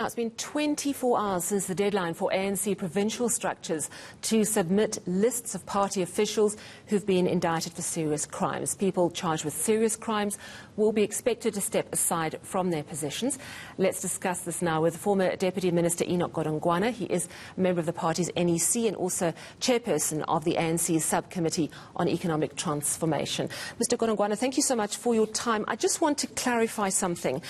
Now, it's been 24 hours since the deadline for ANC provincial structures to submit lists of party officials who've been indicted for serious crimes. People charged with serious crimes will be expected to step aside from their positions. Let's discuss this now with former Deputy Minister Enoch Godongwana. He is a member of the party's NEC and also chairperson of the ANC's Subcommittee on Economic Transformation. Mr. Godongwana, thank you so much for your time. I just want to clarify something.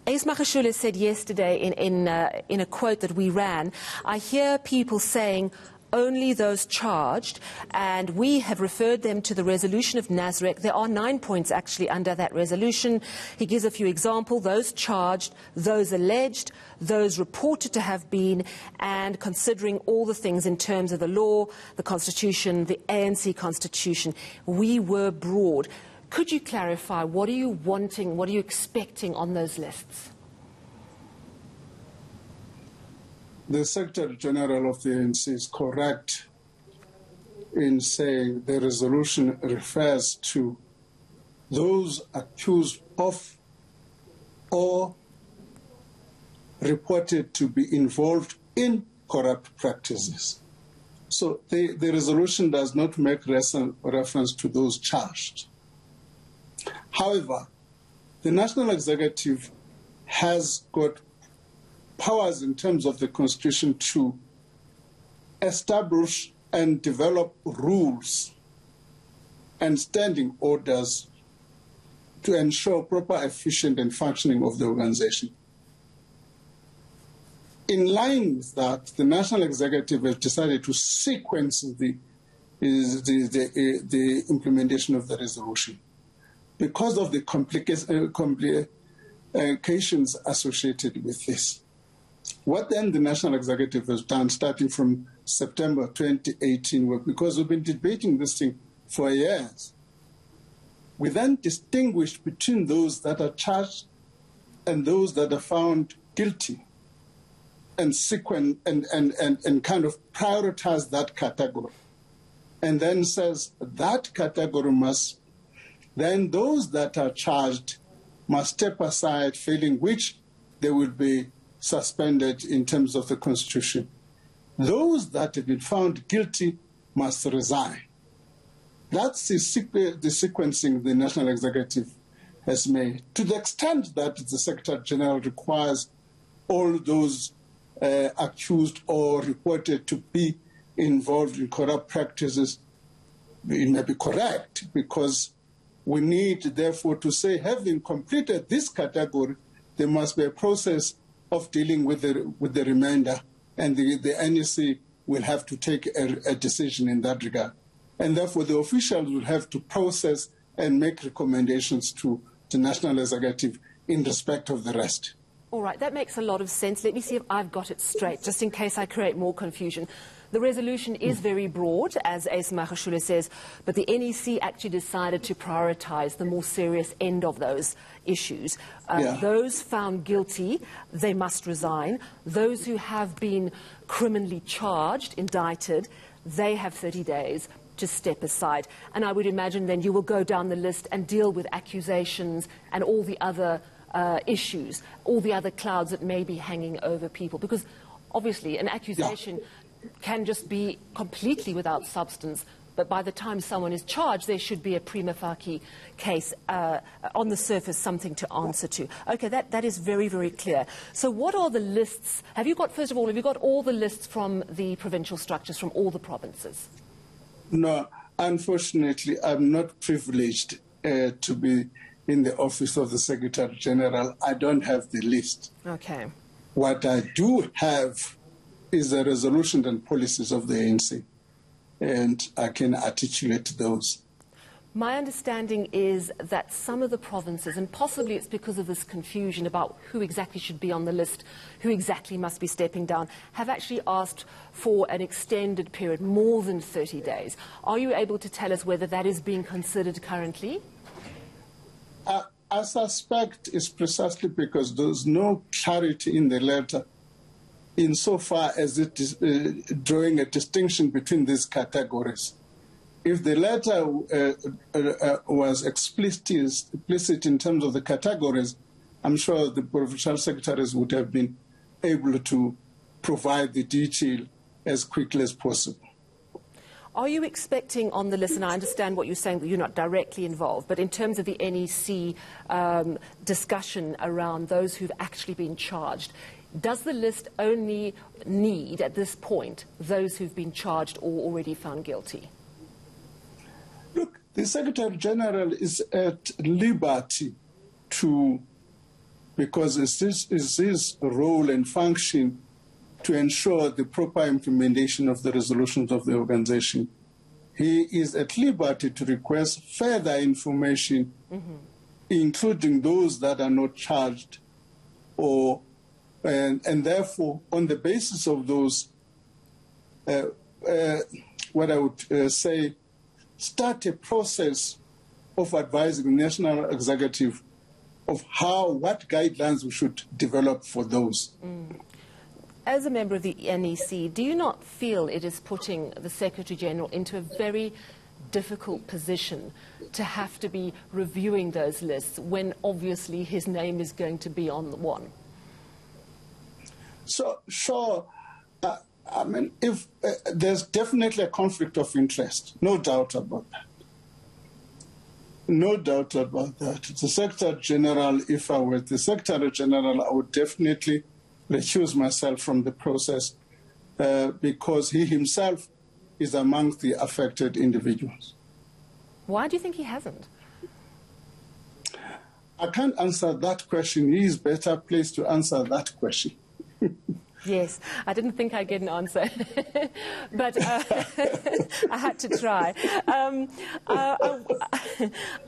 Enoch Godongwana said yesterday in a quote that we ran, I hear people saying only those charged, and we have referred them to the resolution of NASREC. There are 9 points actually under that resolution. He gives a few examples: those charged, those alleged, those reported to have been, and considering all the things in terms of the law, the Constitution, the ANC Constitution. We were broad. Could you clarify, what are you wanting, what are you expecting on those lists? The Secretary General of the ANC is correct in saying the resolution refers to those accused of or reported to be involved in corrupt practices. So the resolution does not make reference to those charged. However, the National Executive has got powers in terms of the Constitution to establish and develop rules and standing orders to ensure proper, efficient and functioning of the organization. In line with that, the National Executive has decided to sequence the implementation of the resolution because of the complications associated with this. What then the National Executive has done starting from September 2018, because we've been debating this thing for years, we then distinguished between those that are charged and those that are found guilty and kind of prioritize that category. And then says that category must, then those that are charged must step aside, failing which they will be suspended in terms of the Constitution. Those that have been found guilty must resign. That's the sequencing the National Executive has made. To the extent that the Secretary General requires all those accused or reported to be involved in corrupt practices, it may be correct, because we need, therefore, to say, having completed this category, there must be a process of dealing with the remainder, and the NEC will have to take a decision in that regard. And therefore, the officials will have to process and make recommendations to the National Executive in respect of the rest. All right, that makes a lot of sense. Let me see if I've got it straight, just in case I create more confusion. The resolution is very broad, as Enoch Godongwana says, but the NEC actually decided to prioritise the more serious end of those issues. Those found guilty, they must resign. Those who have been criminally charged, indicted, they have 30 days to step aside. And I would imagine then you will go down the list and deal with accusations and all the other issues, all the other clouds that may be hanging over people. Because obviously an accusation can just be completely without substance, but by the time someone is charged, there should be a prima facie case, on the surface, something to answer to. Okay, that is very, very clear. So what are the lists? Have you got, first of all, have you got all the lists from the provincial structures, from all the provinces? No, unfortunately, I'm not privileged to be in the office of the Secretary General. I don't have the list. Okay. What I do have is the resolution and policies of the ANC, and I can articulate those. My understanding is that some of the provinces, and possibly it's because of this confusion about who exactly should be on the list, who exactly must be stepping down, have actually asked for an extended period, more than 30 days. Are you able to tell us whether that is being considered currently? I suspect it's precisely because there's no clarity in the letter insofar as it is drawing a distinction between these categories. If the letter was explicit in terms of the categories, I'm sure the provincial secretaries would have been able to provide the detail as quickly as possible. Are you expecting on the list, and I understand what you're saying, that you're not directly involved, but in terms of the NEC discussion around those who've actually been charged, does the list only need, at this point, those who've been charged or already found guilty? Look, the Secretary General is at liberty to, because it's his role and function to ensure the proper implementation of the resolutions of the organization. He is at liberty to request further information, including those that are not charged, and therefore, on the basis of those, what I would say, start a process of advising the National Executive of what guidelines we should develop for those. As a member of the NEC, do you not feel it is putting the Secretary-General into a very difficult position to have to be reviewing those lists when obviously his name is going to be on one? So, sure. I mean, if there's definitely a conflict of interest, no doubt about that. No doubt about that. The Secretary General, if I were the Secretary General, I would definitely recuse myself from the process because he himself is amongst the affected individuals. Why do you think he hasn't? I can't answer that question. He is better placed to answer that question. Yes, I didn't think I'd get an answer, but I had to try.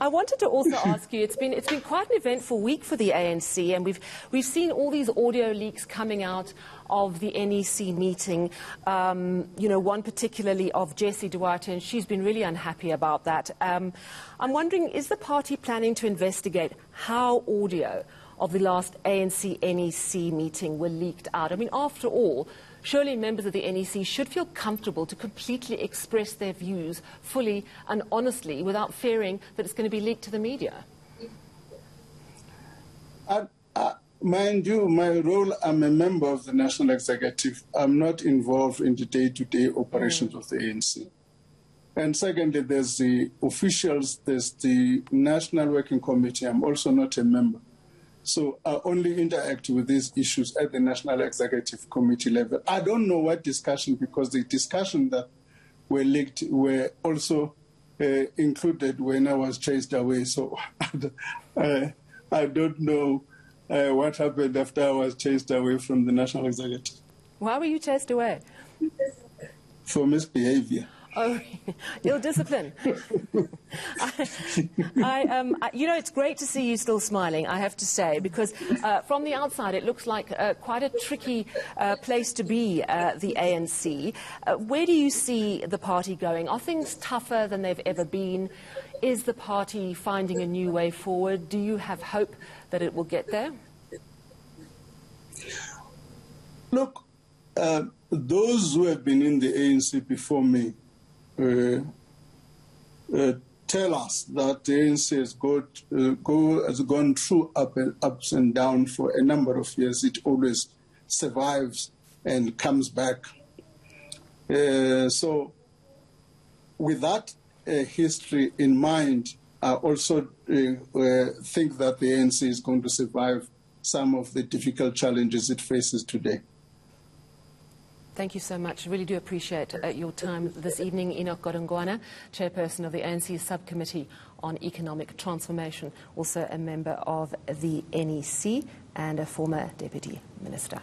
I wanted to also ask you, it's been quite an eventful week for the ANC, and we've seen all these audio leaks coming out of the NEC meeting, one particularly of Jessie Duarte, and she's been really unhappy about that. I'm wondering, is the party planning to investigate how audio of the last ANC-NEC meeting were leaked out? I mean, after all, surely members of the NEC should feel comfortable to completely express their views fully and honestly without fearing that it's going to be leaked to the media. Mind you, my role, I'm a member of the National Executive. I'm not involved in the day-to-day operations of the ANC. And secondly, there's the officials, there's the National Working Committee. I'm also not a member. So I only interact with these issues at the National Executive Committee level. I don't know what discussion, because the discussion that were leaked were also included when I was chased away. So I don't know what happened after I was chased away from the National Executive. Why were you chased away? For misbehavior. Oh, ill discipline. It's great to see you still smiling, I have to say, because from the outside it looks like quite a tricky place to be, the ANC. Where do you see the party going? Are things tougher than they've ever been? Is the party finding a new way forward? Do you have hope that it will get there? Look, those who have been in the ANC before me tell us that the ANC has gone through ups and downs for a number of years. It always survives and comes back. So with that history in mind, I also think that the ANC is going to survive some of the difficult challenges it faces today. Thank you so much. I really do appreciate your time this evening. Enoch Godongwana, Chairperson of the ANC Subcommittee on Economic Transformation, also a member of the NEC and a former Deputy Minister.